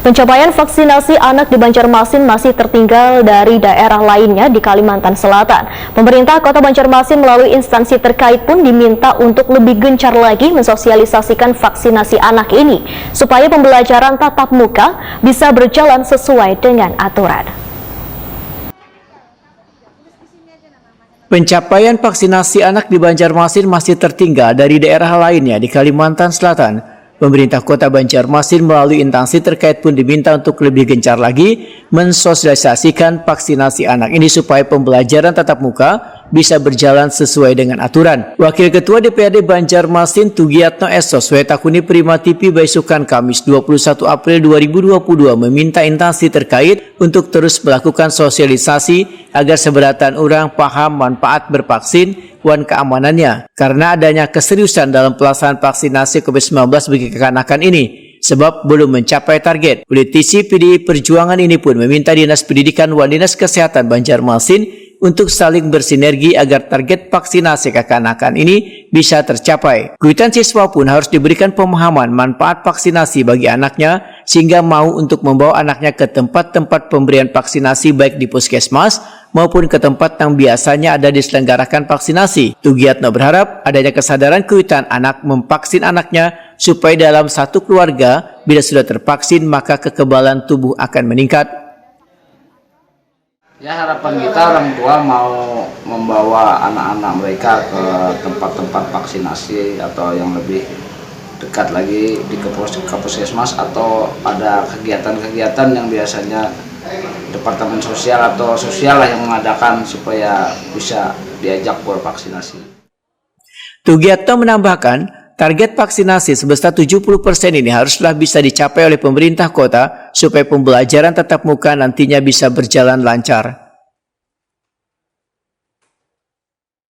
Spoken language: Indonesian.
Pencapaian vaksinasi anak di Banjarmasin masih tertinggal dari daerah lainnya di Kalimantan Selatan. Pemerintah Kota Banjarmasin melalui instansi terkait pun diminta untuk lebih gencar lagi mensosialisasikan vaksinasi anak ini, supaya pembelajaran tatap muka bisa berjalan sesuai dengan aturan. Pencapaian vaksinasi anak di Banjarmasin masih tertinggal dari daerah lainnya di Kalimantan Selatan. Pemerintah Kota Banjarmasin melalui instansi terkait pun diminta untuk lebih gencar lagi mensosialisasikan vaksinasi anak ini supaya pembelajaran tatap muka bisa berjalan sesuai dengan aturan. Wakil Ketua DPRD Banjarmasin Tugiyatno Esos Wetakuni Prima TV Baisukan Kamis 21 April 2022 meminta instansi terkait untuk terus melakukan sosialisasi agar seberatan orang paham manfaat bervaksin wan keamanannya karena adanya keseriusan dalam pelaksanaan vaksinasi COVID-19 bagi kekanakan ini sebab belum mencapai target. Politisi PDI Perjuangan ini pun meminta Dinas Pendidikan dan Dinas Kesehatan Banjarmasin untuk saling bersinergi agar target vaksinasi kekanakan ini bisa tercapai. Kuitan siswa pun harus diberikan pemahaman manfaat vaksinasi bagi anaknya sehingga mau untuk membawa anaknya ke tempat-tempat pemberian vaksinasi baik di puskesmas maupun ke tempat yang biasanya ada diselenggarakan vaksinasi. Tugiyatno berharap adanya kesadaran kuitan anak memvaksin anaknya supaya dalam satu keluarga bila sudah tervaksin maka kekebalan tubuh akan meningkat. Ya, harapan kita orang tua mau membawa anak-anak mereka ke tempat-tempat vaksinasi atau yang lebih dekat lagi di puskesmas atau ada kegiatan-kegiatan yang biasanya Departemen Sosial atau Sosial lah yang mengadakan supaya bisa diajak bervaksinasi. Tugiyatno menambahkan, target vaksinasi sebesar 70% ini haruslah bisa dicapai oleh pemerintah kota supaya pembelajaran tatap muka nantinya bisa berjalan lancar.